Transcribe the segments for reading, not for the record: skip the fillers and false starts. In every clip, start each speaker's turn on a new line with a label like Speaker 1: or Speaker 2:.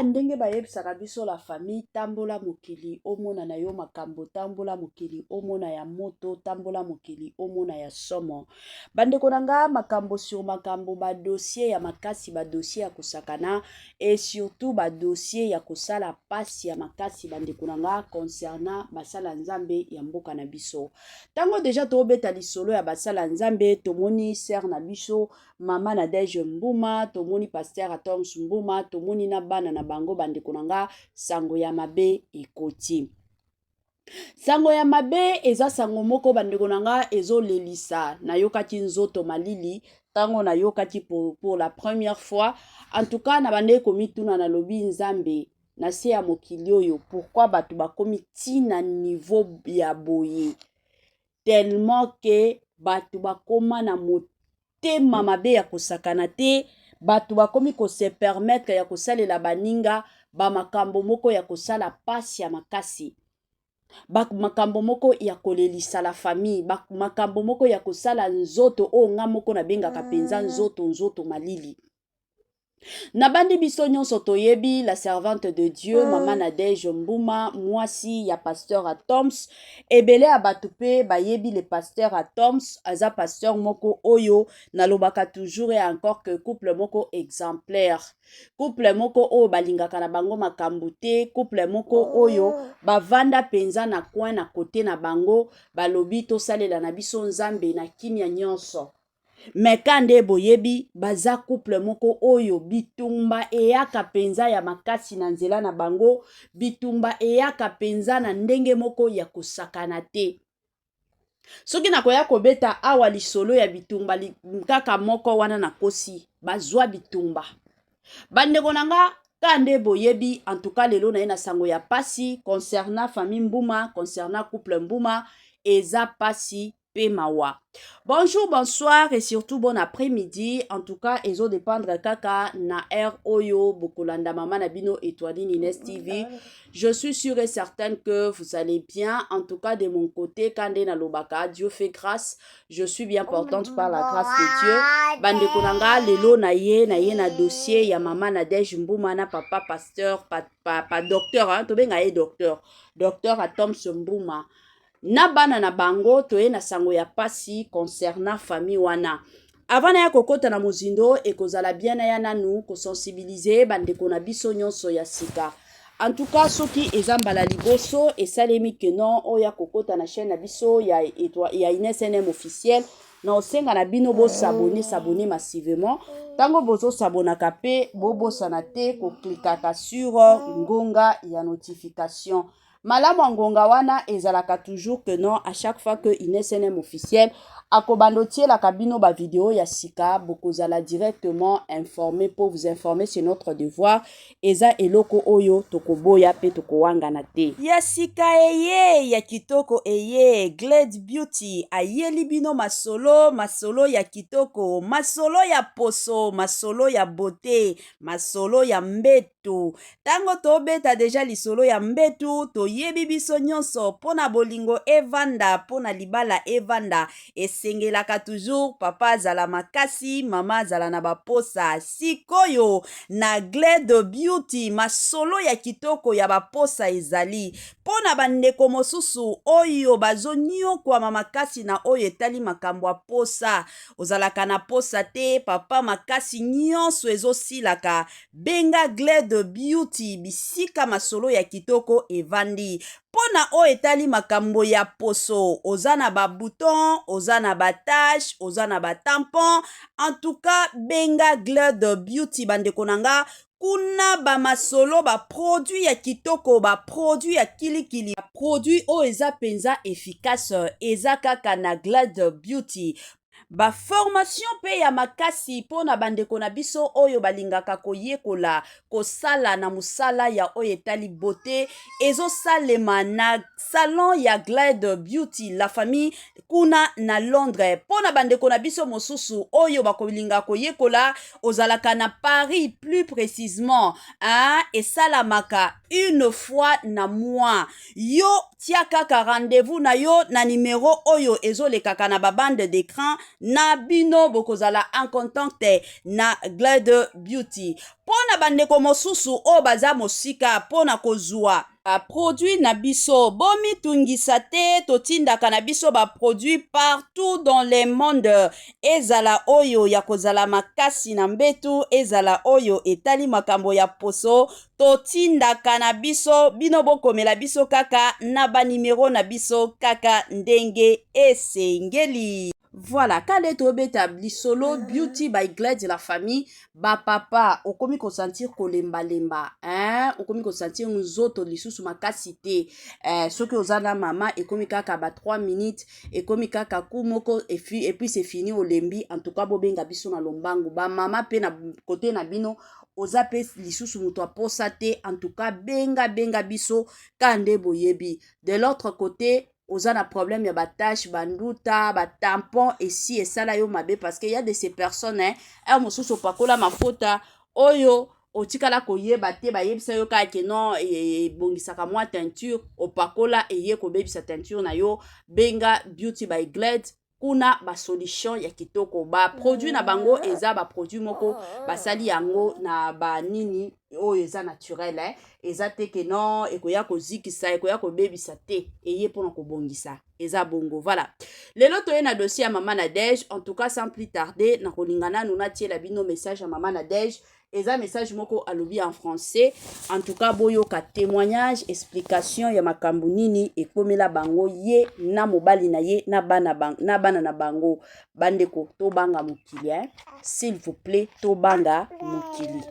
Speaker 1: ndenge bayebisaka biso la famille tambola mokili omona na yo makambo tambola mokili omona ya moto tambola mokili omona ya somo bandeko na nga makambo sur makambo ba dossier ya makasi ba dossier ya kosakana et surtout ba dossier ya kosala pasi ya makasi bandeko na nga concernant basala nzambe ya mboka na biso tango deja tobeta lisolo ya basala nzambe tomoni sœur na biso mama Nadège Mbuma tomoni pasteur Atoms Mbuma tomoni na bana na bango bandeko na nga sango ya mabe ekoti sango ya mabe eza sango moko bandeko na nga ezolelisa nayokaki nzoto malili tango nayokaki pour la première fois en tout cas na bande komituna na lobi nzambe na se ya mokili oyo pourquoi batu bakomi tina niveau ya boye tellement que batu bakoma na motema mabe ya kosakana te batu bakomi ko se permettre ya kosalela baninga ba makambo moko ya kosala pasi ya makasi makambo moko ya kolelisa la famille makambo moko ya kosala nzoto o nga moko na bengaka penza nzoto malili Nabandi biso nyonso toyebi la servante de Dieu mama Nadège Mbuma mwasi ya pasteur Atoms ebele abatupe bayebi le pasteur Atoms aza pasteur moko oyo nalobaka toujours et encore que couple moko exemplaire couple moko oyo balingaka na bango makambo te couple moko oyo bavanda penza na coin na côté na bango balobi tosalela na biso nzambe na kimia nyonso Mekande boyebi baza couple moko oyo bitumba eyaka penza ya makasi na nzela na bango bitumba eyaka penza na ndenge moko ya kosakana te soki nakoya kobeta awa lisolo ya bitumba kaka moko wana na kosi bazwa bitumba bandeko nanga kande boyebi en tout cas lelo na ye na sango ya pasi concernant famille Mbuma concernant couple Mbuma eza pasi Mawa. Bonjour, bonsoir et surtout bon après-midi. En tout cas, ezo dépendre kaka na air oyo bokolanda mama nabino étoile Nines TV. Je suis sûre et certaine que vous allez bien. En tout cas, de mon côté, kande na lobaka, Dieu fait grâce. Je suis bien portante par la grâce de Dieu. Bande konanga lelo na ye na dossier ya mama Nadège Mbuma na papa pasteur pa docteur hein, to benga ye docteur Atoms Mbuma. Na bana na bango toye na sango ya pasi concernant famille wana avant na ya kokota na mozindo ekozala bien na ya nanu ko sensibiliser bandeko na biso nyonso ya sika en tout cas soki ezambala liboso esalemi que non oya kokota na chaîne na biso ya Ines NM officiel na osenga na bino bo s'abonner massivement tango bozo s'abonaka pe bobosana te ko klikaka sur ngonga ya notification Malamu ngonga wana ezalaka toujours que non à chaque fois que Ines NM officiel akobandotie la kabino ba vidéo ya sika bokozala directement informé pour vous informer sur notre devoir eza eloko oyo tokoboya pe tokowanga na te ya sika ya kitoko Glade Beauty ayeli bino masolo ya kitoko masolo ya poso masolo ya beauté masolo ya mbetu tango tobeta deja lisolo ya mbetu toyebi biso nyonso pona bolingo evanda pona libala evanda esengelaka toujours papa azala makasi mama azala na baposa sikoyo na Glade Beauty masolo ya kitoko ya baposa ezali pona bandeko mosusu oyo bazoniokwama makasi na oyo etali makambo ya posa ozalaka na posa te papa makasi nyonso ezosilaka benga Glade Beauty bisika masolo ya kitoko evandi pona o etali makambo ya poso ozana ba bouton ozana ba tache ozana ba tampon en tout cas benga Glade Beauty bandeko nanga kuna ba masolo ba produit ya kitoko ba produit ya kilikili ba produit o eza penza efficace eza kaka na Glade Beauty ba formation pe ya makasi pona bandeko na biso oyo balingaka koyekola kosala na musala ya oyo etali beauté ezosalema na salon ya Glade Beauty la famille kuna na Londres pona bandeko na biso mosusu oyo bakolinga koyekola ozalaka na Paris plus précisément esalamaka une fois na mois yo tia kaka rendez-vous na yo na numéro oyo ezolekaka na babande d'écran na bino bokozala en contact na Glade Beauty. Pona bandeko mosusu o baza mosika pona kozwa produit na biso bomi tungisa te totindaka na biso ba produit partout dans le monde, ezala oyo ya kozala makasi na mbetu, ezala oyo etali makambo ya poso, totindaka na biso bino bokomela biso kaka na ba numero na biso kaka ndenge esengeli. Voilà, kade tobeta lisolo Beauty by Glade la famille, ba papa okomi kosentir kolemba lemba, okomi kosentir nzoto lisusu makasi te, soki ozana mama ekomi kaka ba 3 minutes, ekomi kaka kumoko et puis c'est fini olembi. En tout cas bobenga biso na lombangu, ba mama pe na côté na bino oza pe lisusu muto aposa te. En tout cas benga biso kande boyebi. De l'autre côté oza na problème ya batache banduta batampon esi esala yo mabe, parce que y a de ces personnes mosusu opakola mafuta oyo otikala koyeba te, bayebisa yo kaka ke non ebongisaka mwa teinture, opakola eye kobebisa teinture na yo. Benga Beauty by Glade kuna ba solution ya kitoko. Ba produit na bango eza ba produit moko basali yango na ba nini oyo eza naturel, eza te ke non ekoya kozikisa ekoya kobebisa te, eye pona kobongisa eza bongo. Voilà, lelo toye na dossier ya Mama Nadège. En tout cas sans plus tarder na kolingana nuna tiela bino message ya Mama Nadège, eza message moko alobi en français. En tout cas boyoka témoignage explication ya makambo nini ekomela bango ye na mobali na ye na bana na bango. Bandeko to banga mokili, s'il vous plaît, to banga mokili.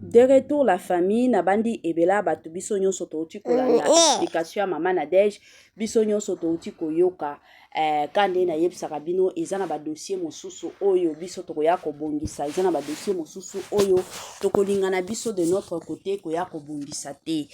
Speaker 1: De retour la famille na bandi ebela batu biso nyonso touti kolanda explication ya mama Nadège biso nyonso touti koyoka kande na yebisaka bino eza na ba dossier mosusu oyo biso tokoya kobongisa eza na ba dossier mosusu oyo tokolingana biso de notre côté koya kobongisa te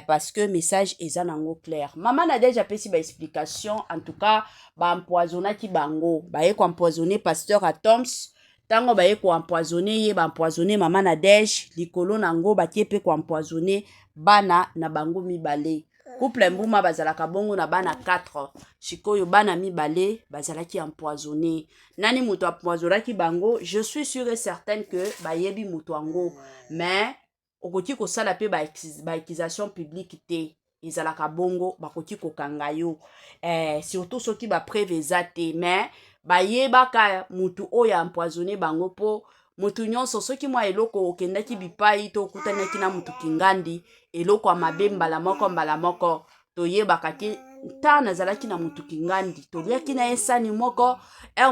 Speaker 1: parce que message eza nango clair. Mama Nadège apesi ba explication en tout cas ba empoisonnaki bango baye ko empoisonner pasteur Atoms. Tango baye ko empoisonner ye ba empoisonner mama Nadège likolo nango batie pe ko empoisonner bana na bango mibale. Couple mbuma bazalaka bongo na bana 4. Shikoyo bana mibale bazalaki empoisonner. Nani muto empoisonnaki bango? Je suis sûr et certaine que bayebi muto ango. Mais okoti ko sala pe ba accusation publique te. Ezalaka bongo bakoti ko kanga yo. Surtout soki ba preuve ezate mais bayebaka mutu oyo empoisonné bango po mutu nyonso soki mwa eloko okendaki bipai to okutanaki na mutu kingandi eloko amabe mbala moko toyebaka ke ta nazalaki na mutu kingandi toliaki na esani moko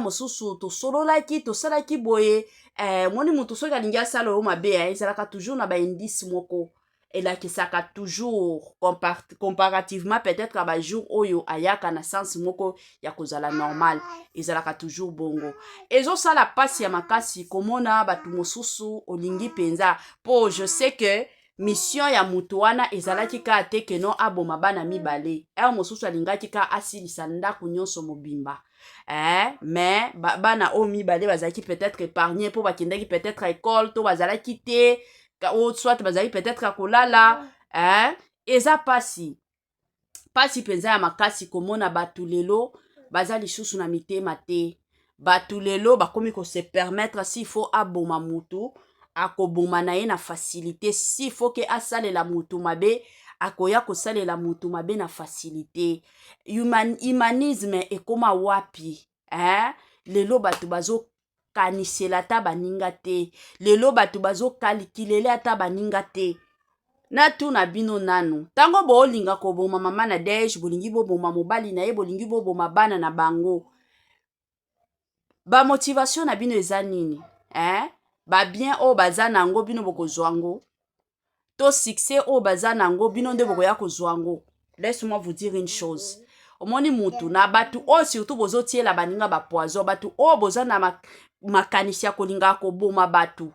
Speaker 1: mosusu tosalaki boye moni mutu soki alingi asala oyo mabe ezalaka toujours na ba indice moko elakisaka toujours comparativement peut-être à ba jour oyo ayaka na sens moko ya kozala normal ezalaka toujours bongo ezo sala pasi ya makasi komona batu mosusu olingi penza po je sais que mission ya mutu wana ezalaki ka te keno aboma bana mibale mosusu alingaki ka asilisa ndako nyonso mobimba mais bana o mibale bazalaki peut-être épargné po bakendaki peut-être école to bazalaki te ou soit bazali peut-être à kolala eza pasi penza ya makasi komona batu lelo bazali lisusu na mitema te batu lelo bakomi ko se permettre s'il faut aboma mutu akoboma na ye na facilité s'il faut ke asalela mutu mabe akoya kosalela mutu mabe na facilité humanisme ekoma wapi lelo batu bazo kanisela ata baninga te lelo batu bazo kalikilele ata baninga te na tuna bino nanu tango boolinga koboma mama Nadège bolingi boboma mobali na ye bolingi boboma bana na bango ba motivation na bino eza nini ba bien o baza nango bino bokozwango to succès o baza nango bino nde bokoya kozwango. Laisse-moi vous dire une chose omoni mutu na batu o surtout bozotiela baninga ba poison batu o boza na makanisi ya kolinga koboma batu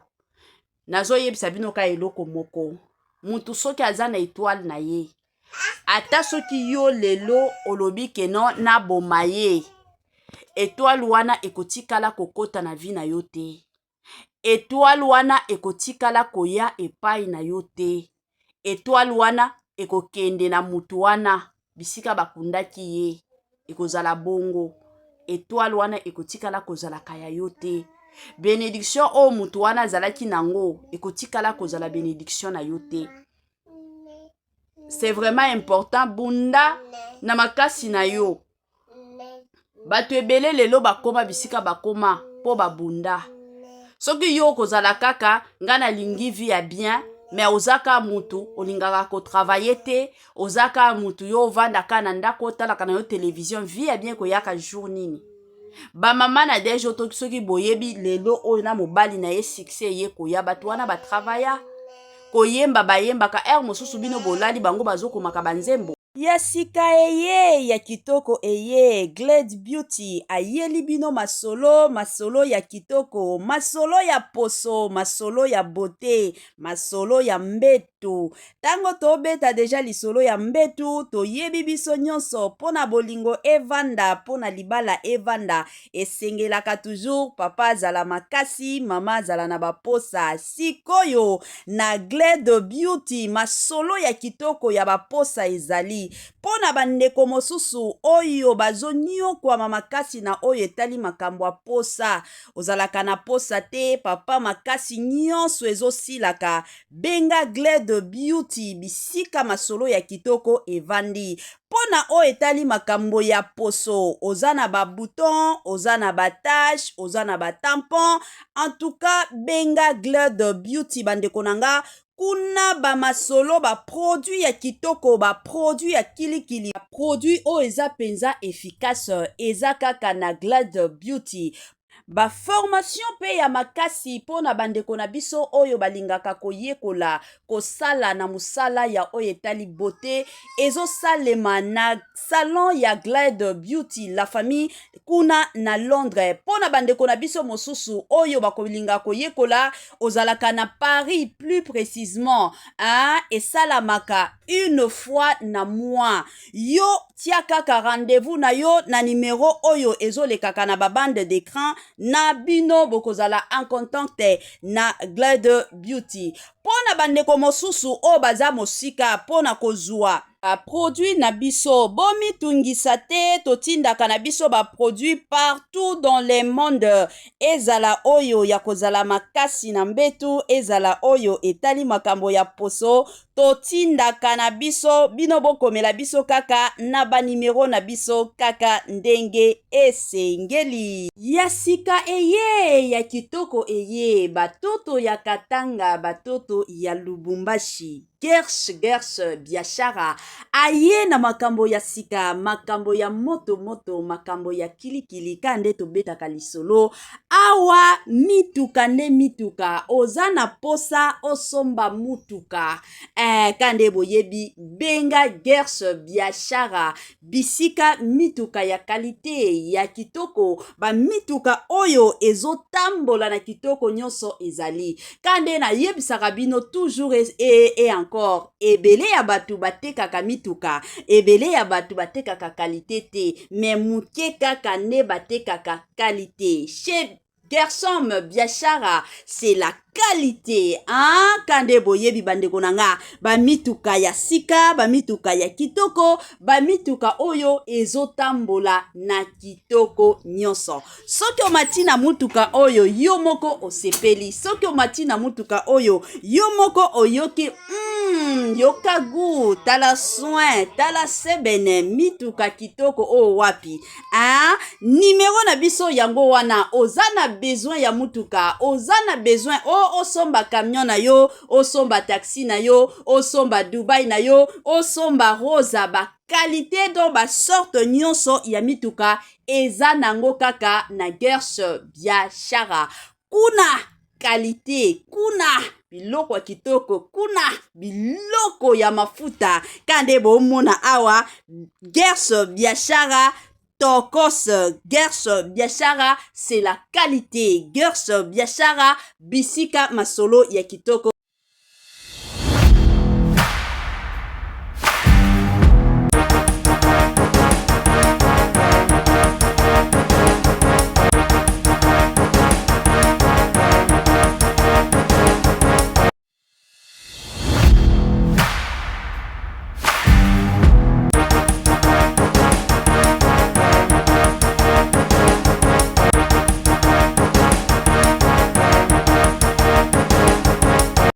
Speaker 1: nazoyebisa bino ka eloko moko mutu soki aza na étoile na ye ata soki yo lelo olobi keno na boma ye étoile wana ekotikala kokota na vie na yo te étoile wana ekotikala koya epai na yo te étoile wana ekokende na mutu wana bisika bakundaki ye ekozala bongo étoile wana ekotikala kozala kaya yo te bénédiction o mutu wana azalaki nango ekotikala kozala bénédiction na yo te. C'est vraiment important bunda na makasi na yo bato ebele lelo bakoma bisika bakoma po babunda soki yo kozala kaka nga nalingi vie ya bien mais ozaka mutu olingaka kotravaye te ozaka mutu yo ovandaka na ndako otalaka na yo télévision vie ya bien koyaka jour nini bamama Nadège otoki soki boyebi lelo oyo na mobali na ye succès ye koya bato wana batravaya koyemba bayembaka mosusu bino bolali bango bazokomaka banzembo ya sika eye ya kitoko eye Glade Beauty ayeli bino masolo ya kitoko masolo ya poso masolo ya beauté masolo ya mbetu tango tobeta deja lisolo ya mbetu toyebi biso nyonso pona bolingo evanda pona libala evanda esengelaka toujours papa azala makasi mama azala na baposa sikoyo na Glade Beauty masolo ya kitoko ya baposa ezali pona bandeko mosusu oyo bazoniokwama makasi na oyo etali makambo ya posa ozalaka na posa te papa makasi nyonso ezosilaka benga Glade Beauty bisika masolo ya kitoko evandi pona oyo etali makambo ya poso oza na babouton oza na batache oza na batampon en tout cas benga Glade Beauty bandeko nanga kuna bamasolo baproduit ya kitoko baproduit ya kilikili baproduit oyo eza penza efficace eza kaka na Glade Beauty ba formation pe ya makasi pona bandeko na biso oyo balingaka koyekola kosala na musala ya oyo etali beauté ezosalema na salon ya Glide Beauty la famille kuna na Londres. Pona bandeko na biso mosusu oyo bakolinga koyekola ozalaka na Paris plus précisément esalamaka une fois na mois. Yo tia kaka rendez-vous na yo na numéro oyo ezolekaka na babande d'écran na bino bokozala en contact na Glide Beauty. Pona bandeko mosusu o baza mosika pona kozwa produit na biso bomi tungisa te totindaka na biso ba produit partout dans le monde ezala oyo ya kozala makasi na mbetu ezala oyo etali makambo ya poso totindaka na biso bino bokomela biso kaka na ba numero na biso kaka ndenge esengeli ya sika eye ya kitoko eye batoto ya Katanga batoto ya Lubumbashi Gersh biashara aye na makambo ya sika makambo ya moto makambo ya kilikili kande tobetaka lisolo awa mituka nde mituka ozana posa osomba mutuka kande boyebi benga Gersh biashara bisika mituka ya kalite ya kitoko ba mituka oyo ezotambola na kitoko nyonso ezali kande na yebisaka bino toujours et encore ebele ya batu batekaka mituka ebele ya batu batekaka kalite te mais muke kaka ne batekaka kalite chez Gershom biashara c'est la qualité kande boyebi bandeko nanga ba mituka ya sika ba mituka ya kitoko ba mituka oyo ezotambola na kitoko nyonso soki omati na mutuka oyo yo moko osepeli soki omati na mutuka oyo yo moko oyoki yoka gu tala soin tala sebene mituka kitoko o wapi numéro na biso yango wana ozana besoin ya mutuka ozana besoin osomba camion na yo osomba taxi na yo osomba Dubai na yo osomba rosa ba qualité do ba sorte nyonso ya mituka eza nango kaka na Gersh biashara kuna qualité kuna biloko ya kitoko kuna biloko ya mafuta kande bomona awa Gersh biashara Tokos Gersh biashara c'est la qualité Gersh biashara bisika masolo ya kitoko